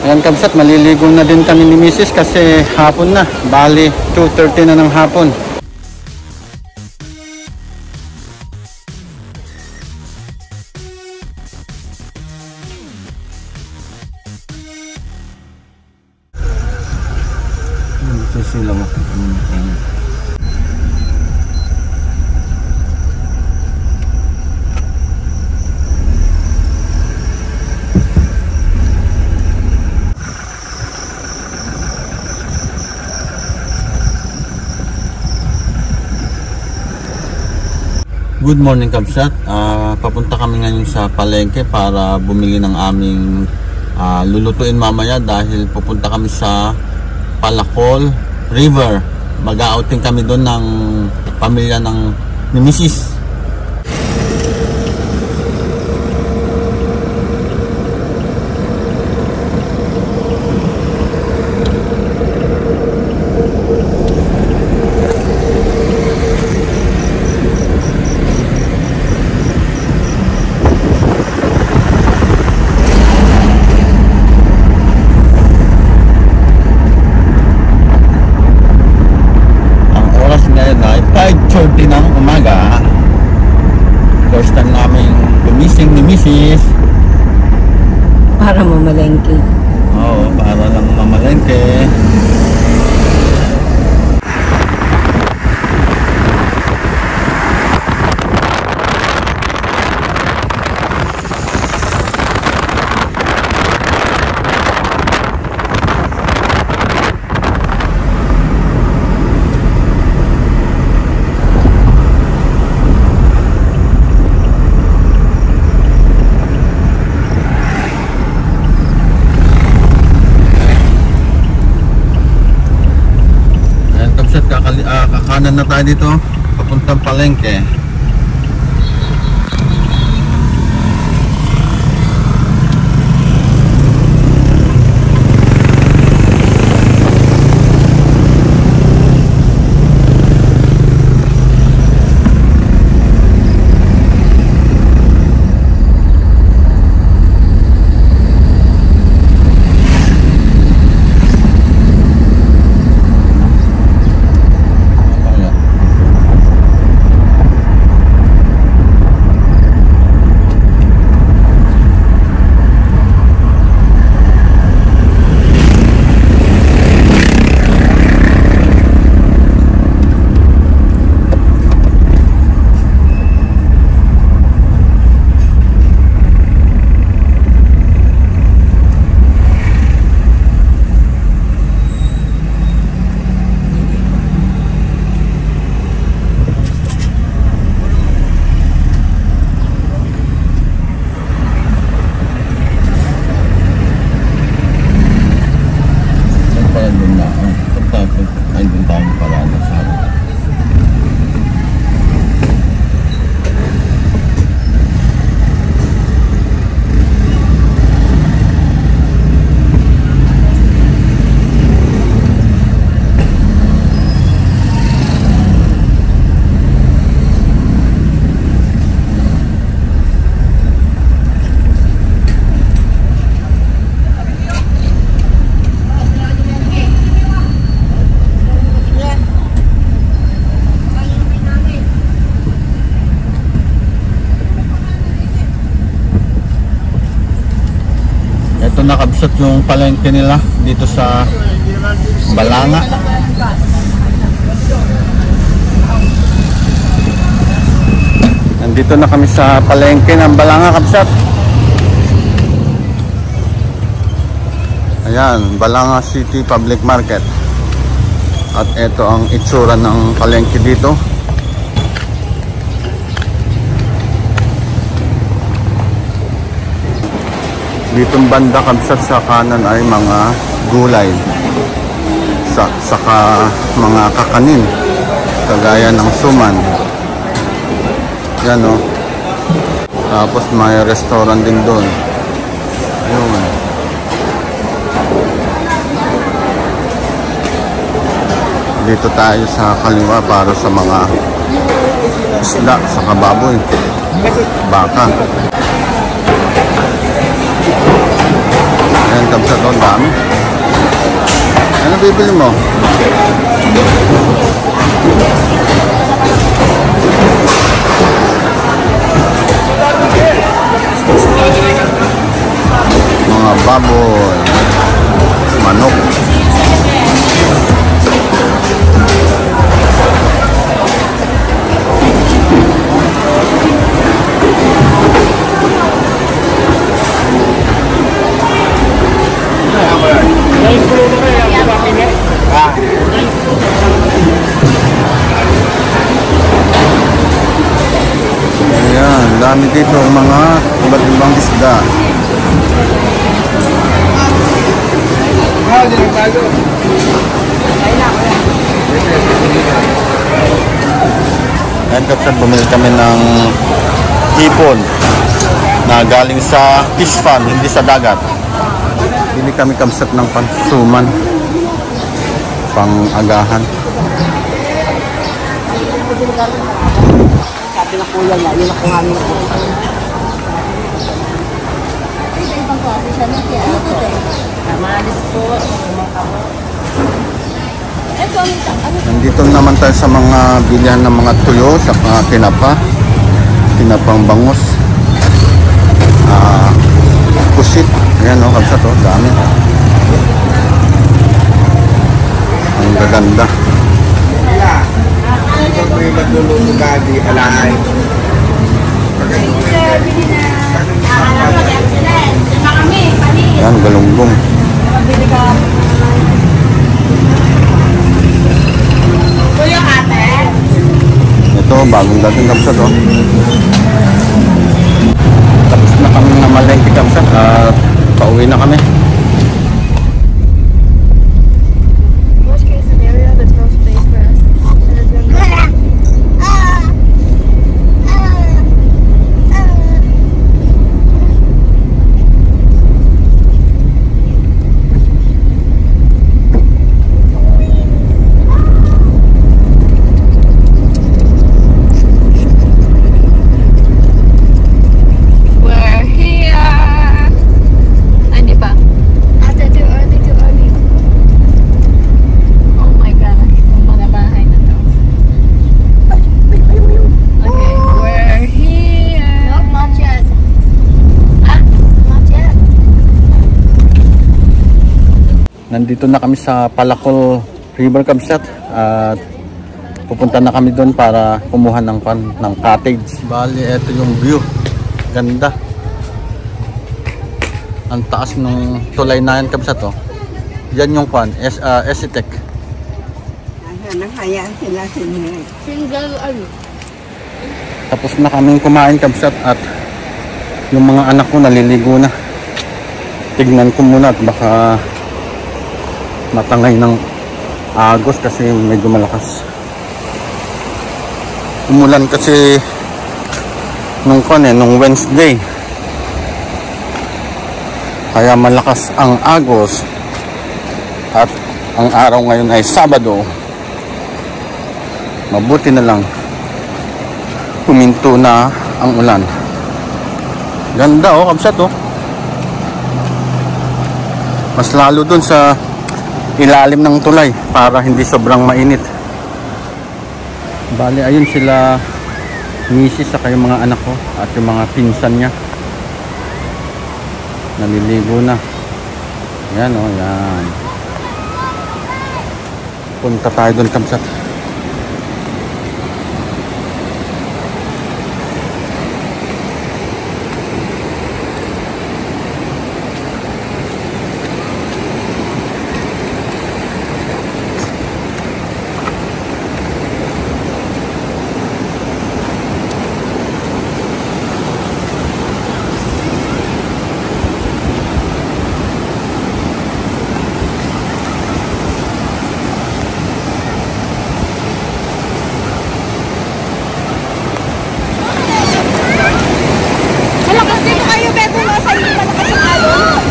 Ayan kabsat, maliligo na din kami ni Mrs. kasi hapon na. Bali, 2:30 na ng hapon. Silang Good morning kabsat. Papunta kami ngayon sa palengke para bumili ng aming lulutuin mamaya dahil pupunta kami sa Palacol River. Mag-outing kami doon ng pamilya ni Mrs. Ng umaga, first time namin gumising ni Mrs. Para mamalengke. Oo, para lang mamalengke. Kakanan na tayo dito papuntang palengke. Ito nakabsat yung palengke nila dito sa Balanga. Nandito na kami sa palengke ng Balanga kabsat. Ayan, Balanga City Public Market. At ito ang itsura ng palengke dito. Ditong banda kabsat sa kanan ay mga gulay, saka mga kakanin kagaya ng suman. Yan o. Tapos may restaurant din doon. Ayun. Dito tayo sa kaliwa para sa mga isda, saka baboy, baka. Ayan, kamsat o, dami. Ano bibili mo? Mga baboy, manok. Ayan, dami dito mga iba't ibang isda. Ayan, kapsat, bumili kami ng hipon na galing sa fish farm, hindi sa dagat. Bili kami kamsat ng pansuman, pang-agahan. Sabi na kuya niya, yun ako nga nito. Ibang klase siya na kaya ano to eh. Malis po, ito, Nandito naman tayo sa mga bilihan ng mga tuyo, sa mga tinapang bangus, pusit. Ayan o, kapsat o, dami. Ang gaganda. May magluluto gabi, alamay. Ayan, galunggong. Ito, bagong dating kapsat o. Tapos na kami na malengke kapsat at pauwi na kami. Worst case scenario, there's no space for us. And it's gonna be we're here. Ay, di ba? Ate, too early, too early. Oh my God, ang mga bahay na to. Okay, we're here. No, not yet. Ah, not yet. Nandito na kami sa Palakol River Kamsat at pupunta na kami doon para kumuha ng cottage. Bali, ito yung view. Ganda. Ang taas ng tulay na yan Kamsat oh. Yan yung Esitec. Nakayaan sila sinunod. Single, ano? Tapos na kaming kumain Kamsat at yung mga anak ko naliligo na. Tignan ko muna at baka matangay ng agos kasi medyo malakas. Umulan kasi nung Wednesday. Kaya malakas ang agos at ang araw ngayon ay Sabado. Mabuti na lang huminto na ang ulan. Ganda oh, Kamsat oh. Mas lalo dun sa ilalim ng tulay para hindi sobrang mainit. Bali, ayun sila misis sa yung mga anak ko at yung mga pinsan niya. Naliligo na. Yan o, yan. Punta tayo doon Kamsat. Malakas dito kayo, Bebo. Nasa iyo, malakas ang alon.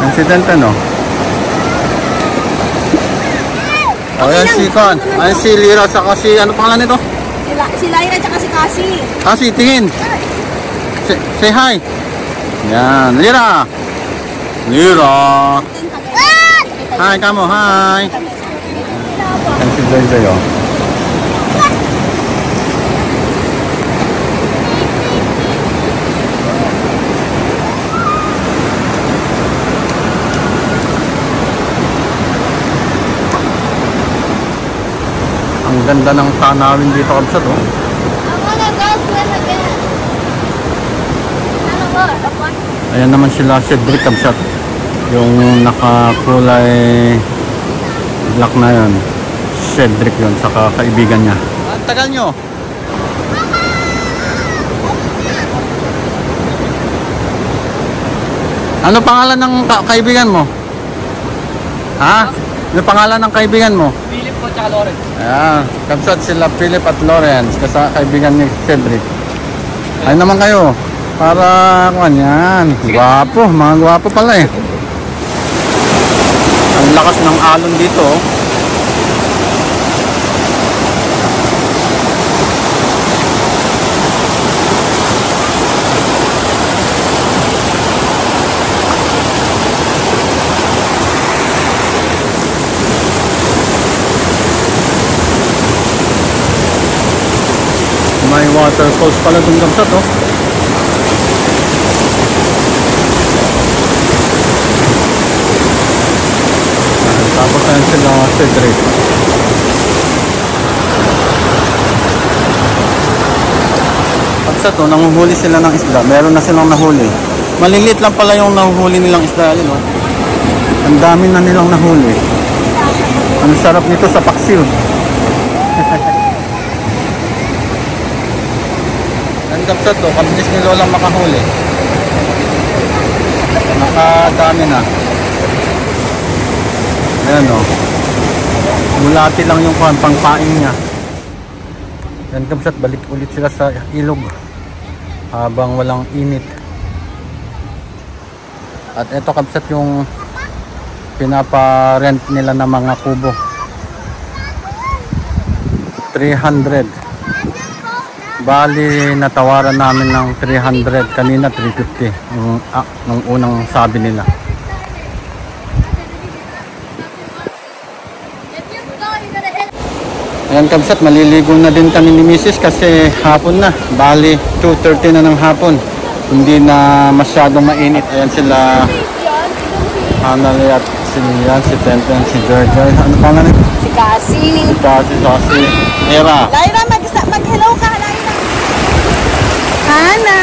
Incident ano? O yan si Con. Ayan si Lira saka si ano pangalan nito? Si Lyra at si Cassie. Kasi tingin. Say hi. Yan, Lira! Lira! Hi, kamo, hi! Yan si Joy Joy, oh. Ang ganda ng tanawin dito, kabsat, oh. I wanna go swim again. Ano ba? Ayan naman sila, Cedric, kabsat. Yung nakakulay black na yun. Cedric yun, saka kaibigan niya. Ang tagal nyo. Ano pangalan ng kaibigan mo? Ha? Ano pangalan ng kaibigan mo? Philip po tsaka Lawrence. Ayan, kabsat sila Philip at Lawrence, kasi kaibigan ni Cedric. Ay naman kayo, para kanyan. Gwapo, mga gwapo pala eh. Ang lakas ng alon dito, oh. May waterfalls pala dun kabsat, oh. Tapos ayan sila Cedric. Kabsat, oh, nanguhuli sila ng isda. Meron na silang nahuli. Maliliit lang pala yung nahuhuli nilang isda, yun, oh. Ang dami na nilang nahuli. Ang sarap nito sa paksiw. Ang kabsat, oh, kabilis ni Lola makahuli. Nakadami na. Ayan, oh. Mulati lang yung pangpain niya. Yan kabsat, balik ulit sila sa ilog habang walang init. At eto kabsat yung pinapa-rent nila ng mga kubo. 300. Bali natawaran namin ng 300, kanina 350 nung unang sabi nila. Ayan kabsat, maliligo na din kami ni Mrs. kasi hapon na. Bali 2:30 na ng hapon. Hindi na masyadong mainit. Ayan sila Hanali at si Tenten, si George. Ano pangalan? Si Cassie. Si Era. Lyra, mag-hello ka, Lyra. Hana.